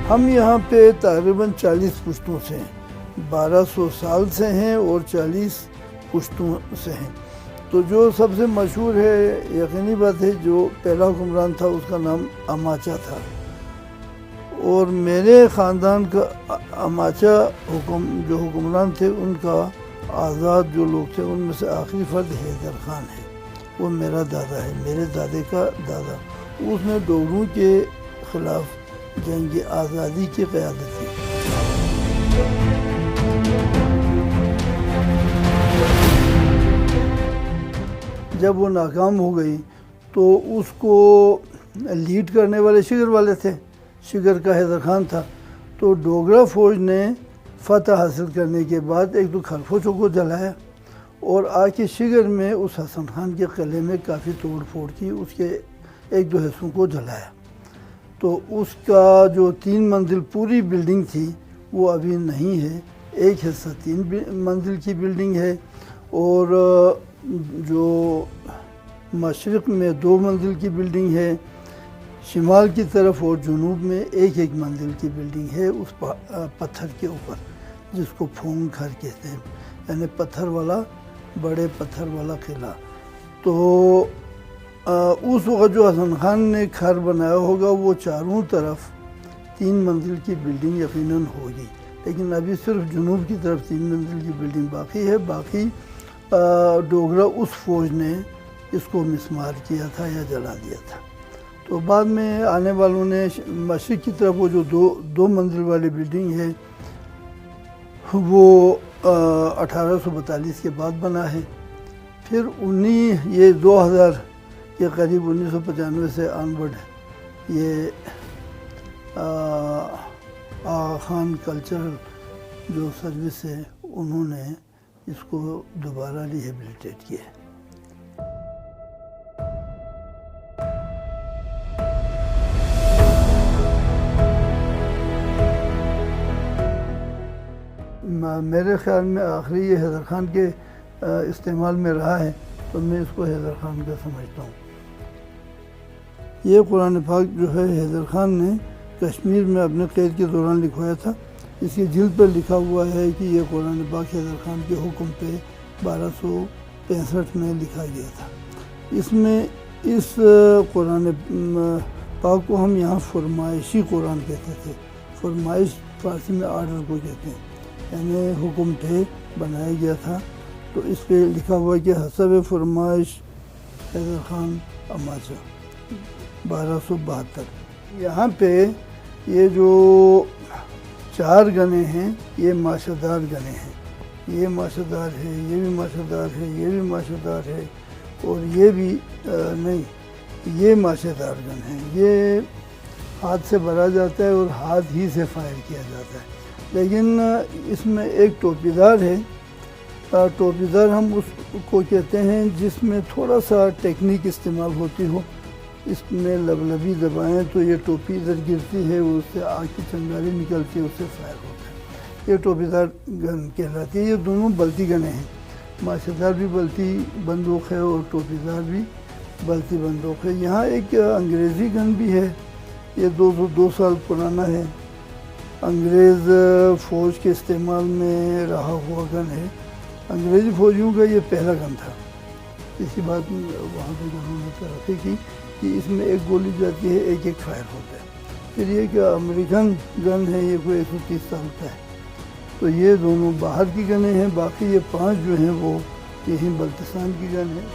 ہم یہاں پہ تقریباً 40 پشتوں سے ہیں، 1200 سال سے ہیں اور 40 پشتوں سے ہیں۔ تو جو سب سے مشہور ہے، یقینی بات ہے، جو پہلا حکمران تھا اس کا نام اماچا تھا، اور میرے خاندان کا اماچا جو حکمران تھے ان کا آزاد جو لوگ تھے ان میں سے آخری فرد حیدر خان ہے، وہ میرا دادا ہے، میرے دادے کا دادا۔ اس نے ڈوگروں کے خلاف جنگ آزادی کی قیادت کی۔ جب وہ ناکام ہو گئی تو اس کو لیڈ کرنے والے شگر والے تھے، شگر کا حیدر خان تھا۔ تو ڈوگرا فوج نے فتح حاصل کرنے کے بعد ایک دو خرفوشوں کو جلایا اور آ کے شگر میں اس حسن خان کے قلعے میں کافی توڑ پھوڑ کی، اس کے ایک دو حصوں کو جلایا۔ تو اس کا جو 3 منزل پوری بلڈنگ تھی وہ ابھی نہیں ہے، ایک حصہ 3 منزل کی بلڈنگ ہے، اور جو مشرق میں 2 منزل کی بلڈنگ ہے، شمال کی طرف اور جنوب میں ایک منزل کی بلڈنگ ہے اس پتھر کے اوپر، جس کو پھونگ گھر کہتے ہیں، یعنی پتھر والا، بڑے پتھر والا قلعہ۔ تو اس وقت جو حسن خان نے گھر بنایا ہوگا وہ چاروں طرف 3 منزل کی بلڈنگ یقیناً ہوگی، لیکن ابھی صرف جنوب کی طرف 3 منزل کی بلڈنگ باقی ہے۔ باقی ڈوگرا اس فوج نے اس کو مسمار کیا تھا یا جلا دیا تھا۔ تو بعد میں آنے والوں نے مشرق کی طرف وہ جو 2 منزل والی بلڈنگ ہے وہ 1842 کے بعد بنا ہے۔ پھر یہ 2000 کے قریب 1995 سے آنورڈ یہ آغا خان کلچرل جو سروس ہے انہوں نے اس کو دوبارہ ریہیبلیٹیٹ کیا ہے۔ میرے خیال میں آخری یہ حیدر خان کے استعمال میں رہا ہے، تو میں اس کو حیدر خان کا سمجھتا ہوں۔ یہ قرآن پاک جو ہے حیدر خان نے کشمیر میں اپنے قید کے دوران لکھوایا تھا۔ اس کی جلد پر لکھا ہوا ہے کہ یہ قرآن پاک حیدر خان کے حکم پہ 1265 میں لکھا گیا تھا۔ اس میں اس قرآن پاک کو ہم یہاں فرمائشی قرآن کہتے تھے۔ فرمائش فارسی میں آرڈر کو کہتے ہیں، یعنی حکم پہ بنایا گیا تھا۔ تو اس پہ لکھا ہوا ہے کہ حسب فرمائش حیدر خان اماچا 1272۔ یہاں پہ یہ جو 4 گنے ہیں یہ ماشاءدار گنے ہیں، یہ ماشاءدار ہے، یہ بھی ماشاءدار ہے، یہ بھی ماشاءدار ہے، اور یہ بھی نہیں، یہ ماشاءدار گن ہے۔ یہ ہاتھ سے بھرا جاتا ہے اور ہاتھ ہی سے فائر کیا جاتا ہے، لیکن اس میں ایک ٹوپی دار ہے۔ ٹوپی دار ہم اس کو کہتے ہیں جس میں تھوڑا سا ٹیکنیک استعمال ہوتی ہو، اس میں لبلبی دبائیں تو یہ ٹوپی ادھر گرتی ہے، اس سے آگ کی چنگاری نکلتی ہے، اس سے فائر ہوتا ہے، یہ ٹوپی دار گن کہلاتی ہے۔ یہ دونوں بلتی گنیں ہیں، ماشاءدار بھی بلتی بندوق ہے اور ٹوپی دار بھی بلتی بندوق ہے۔ یہاں ایک انگریزی گن بھی ہے، یہ 202 سال پرانا ہے، انگریز فوج کے استعمال میں رہا ہوا گن ہے۔ انگریزی فوجیوں کا یہ پہلا گن تھا۔ اس کی بات وہاں پہ انہوں نے ترقی کی کہ اس میں ایک گولی جاتی ہے، ایک فائر ہوتا ہے۔ پھر یہ کہ امریکن گن ہے، یہ کوئی 130 سال کا ہے۔ تو یہ دونوں باہر کی گنیں ہیں، باقی یہ 5 جو ہیں وہ یہی بلتستان کی گن ہے۔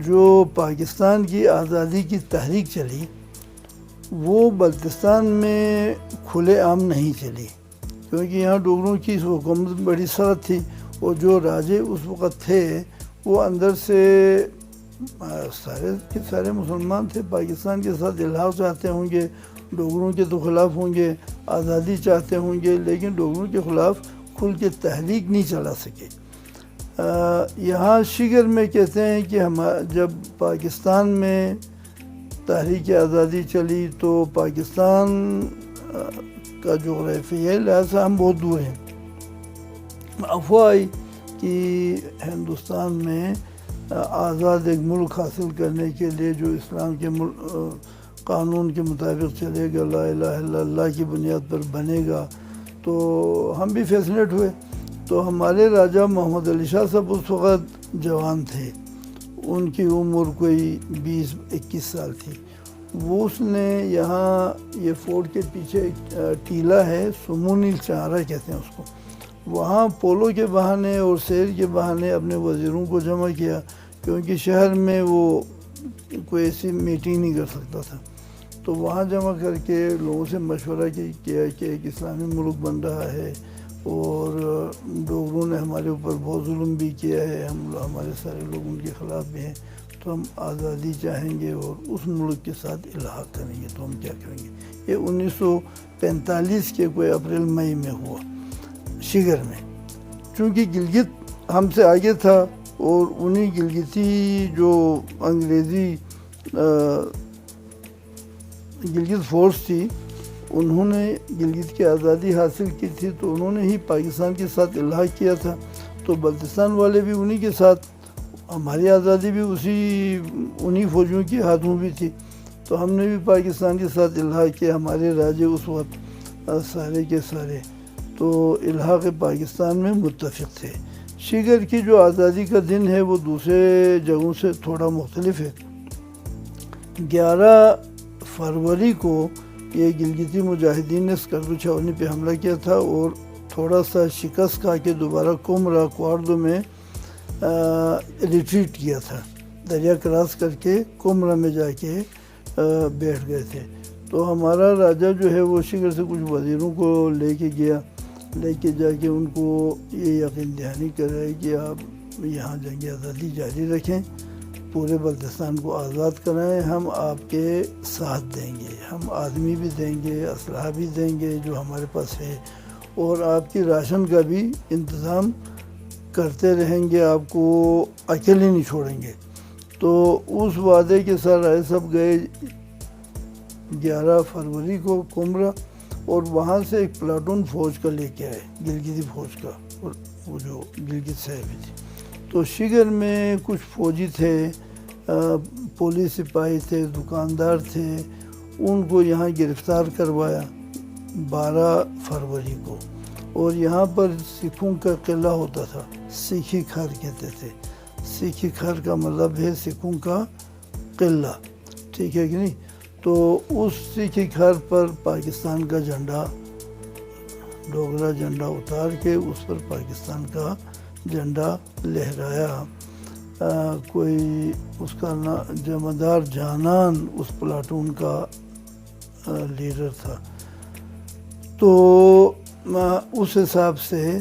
جو پاکستان کی آزادی کی تحریک چلی وہ بلتستان میں کھلے عام نہیں چلی، کیونکہ یہاں ڈوگروں کی حکومت بڑی سخت تھی، اور جو راجے اس وقت تھے وہ اندر سے سارے مسلمان تھے، پاکستان کے ساتھ الحاق چاہتے ہوں گے، ڈوگروں کے تو خلاف ہوں گے، آزادی چاہتے ہوں گے، لیکن ڈوگروں کے خلاف کھل کے تحریک نہیں چلا سکے۔ یہاں شگر میں کہتے ہیں کہ جب پاکستان میں تحریک آزادی چلی تو پاکستان کا جغرافیائی لحاظ سے ہم بہت دور ہیں۔ افواہ آئی کہ ہندوستان میں آزاد ایک ملک حاصل کرنے کے لیے جو اسلام کے قانون کے مطابق چلے گا، لا الہ الا اللہ کی بنیاد پر بنے گا، تو ہم بھی فیسنیٹ ہوئے۔ تو ہمارے راجہ محمد علی شاہ صاحب اس وقت جوان تھے، ان کی عمر کوئی 20-21 سال تھی۔ وہ اس نے یہاں یہ فورٹ کے پیچھے ایک ٹیلہ ہے، سمونی چارہ کہتے ہیں اس کو، وہاں پولو کے بہانے اور سیر کے بہانے اپنے وزیروں کو جمع کیا، کیونکہ شہر میں وہ کوئی ایسی میٹنگ نہیں کر سکتا تھا۔ تو وہاں جمع کر کے لوگوں سے مشورہ کیا کہ ایک اسلامی ملک بن رہا ہے اور ڈوگروں نے ہمارے اوپر بہت ظلم بھی کیا ہے، ہمارے سارے لوگ ان کے خلاف بھی ہیں، تو ہم آزادی چاہیں گے اور اس ملک کے ساتھ الحاق کریں گے، تو ہم کیا کریں گے۔ یہ 1945 کے کوئی اپریل مئی میں ہوا شگر میں، چونکہ گلگت ہم سے آگے تھا اور انہی گلگتی جو انگریزی گلگت فورس تھی، انہوں نے گلگت کی آزادی حاصل کی تھی، تو انہوں نے ہی پاکستان کے ساتھ الحاق کیا تھا، تو بلتستان والے بھی انہی کے ساتھ، ہماری آزادی بھی انہی فوجیوں کے ہاتھوں بھی تھی، تو ہم نے بھی پاکستان کے ساتھ الحاق کیا۔ ہمارے راجے اس وقت سارے کے سارے تو الحاق پاکستان میں متفق تھے۔ شگر کی جو آزادی کا دن ہے وہ دوسرے جگہوں سے تھوڑا مختلف ہے۔ 11 فروری کو یہ گلگتی مجاہدین نے اسکردو چھاؤنی پہ حملہ کیا تھا اور تھوڑا سا شکست کھا کے دوبارہ کومرا کوارڈو میں ریٹریٹ کیا تھا، دریا کراس کر کے کومرا میں جا کے بیٹھ گئے تھے۔ تو ہمارا راجہ جو ہے وہ شگر سے کچھ وزیروں کو لے کے گیا، لے کے جا کے ان کو یہ یقین دہانی کرائے کہ آپ یہاں جنگ آزادی جاری رکھیں، پورے بلتستان کو آزاد کرائیں، ہم آپ کے ساتھ دیں گے، ہم آدمی بھی دیں گے، اسلحہ بھی دیں گے جو ہمارے پاس ہے، اور آپ کی راشن کا بھی انتظام کرتے رہیں گے، آپ کو اکیلے نہیں چھوڑیں گے۔ تو اس وعدے کے ساتھ رائے صاحب گئے 11 فروری کو کومرا، اور وہاں سے ایک پلاٹون فوج کا لے کے آئے، گلگتی فوج کا، اور وہ جو گلگت صاحبی تھی۔ تو شگر میں کچھ فوجی تھے، پولیس سپاہی تھے، دکاندار تھے، ان کو یہاں گرفتار کروایا 12 فروری کو، اور یہاں پر سکھوں کا قلعہ ہوتا تھا، سکھی کھر کہتے تھے۔ سکھی کھر کا مطلب ہے سکھوں کا قلعہ، ٹھیک ہے کہ نہیں؟ تو اس سکھی کھر پر پاکستان کا جھنڈا، ڈوگرا جھنڈا اتار کے اس پر پاکستان کا جھنڈا لہرایا۔ کوئی اس کا جمعدار جانان اس پلاٹون کا لیڈر تھا۔ تو اس حساب سے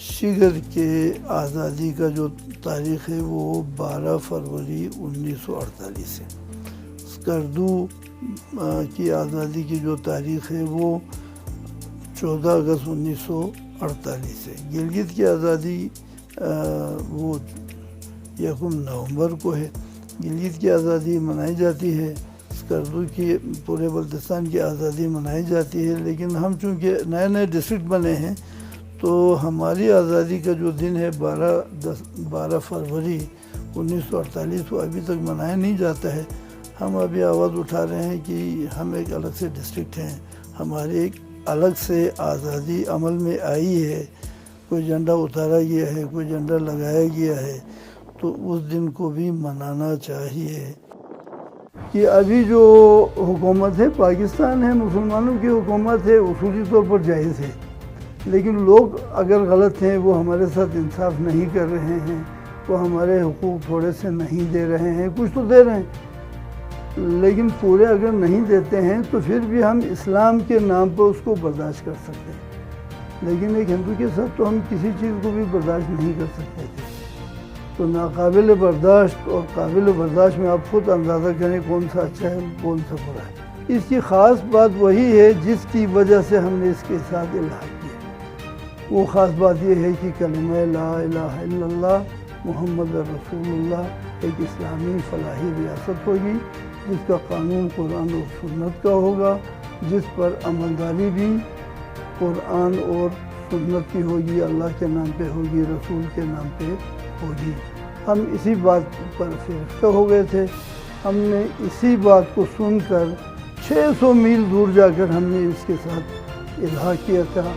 شگر کے آزادی کا جو تاریخ ہے وہ 12 فروری 1948 ہے۔ اسکردو کی آزادی کی جو تاریخ ہے وہ 14 اگست 1948 ہے۔ گلگت کی آزادی وہ 1 نومبر کو ہے۔ گلگت کی آزادی منائی جاتی ہے، اسکردو کی، پورے بلتستان کی آزادی منائی جاتی ہے، لیکن ہم چونکہ نئے نئے ڈسٹرکٹ بنے ہیں تو ہماری آزادی کا جو دن ہے 12 فروری 1948 وہ ابھی تک منایا نہیں جاتا ہے۔ ہم ابھی آواز اٹھا رہے ہیں کہ ہم ایک الگ سے ڈسٹرکٹ ہیں، ہماری ایک الگ سے آزادی عمل میں آئی ہے، کوئی جھنڈا اتارا گیا ہے، کوئی جھنڈا لگایا گیا ہے، تو اس دن کو بھی منانا چاہیے۔ کہ ابھی جو حکومت ہے پاکستان ہے، مسلمانوں کی حکومت ہے، اصولی طور پر جائز ہے، لیکن لوگ اگر غلط ہیں، وہ ہمارے ساتھ انصاف نہیں کر رہے ہیں، وہ ہمارے حقوق تھوڑے سے نہیں دے رہے ہیں، کچھ تو دے رہے ہیں لیکن پورے اگر نہیں دیتے ہیں تو پھر بھی ہم اسلام کے نام پر اس کو برداشت کر سکتے ہیں، لیکن ایک ہندو کے ساتھ تو ہم کسی چیز کو بھی برداشت نہیں کر سکتے تھے۔ تو ناقابل برداشت اور قابل برداشت میں آپ خود اندازہ کریں کون سا اچھا ہے کون سا برا ہے۔ اس کی خاص بات وہی ہے جس کی وجہ سے ہم نے اس کے ساتھ الحاق کیا۔ وہ خاص بات یہ ہے کہ کلمہ لا الہ الا اللہ محمد رسول اللہ ایک اسلامی فلاحی ریاست ہوگی، جس کا قانون قرآن اور سنت کا ہوگا، جس پر عملداری بھی قرآن اور سنت کی ہوگی، اللہ کے نام پہ ہوگی، رسول کے نام پہ ہوگی۔ ہم اسی بات پر فرفتہ ہو گئے تھے. ہم نے اسی بات کو سن کر 600 میل دور جا کر ہم نے اس کے ساتھ الحاق کیا تھا.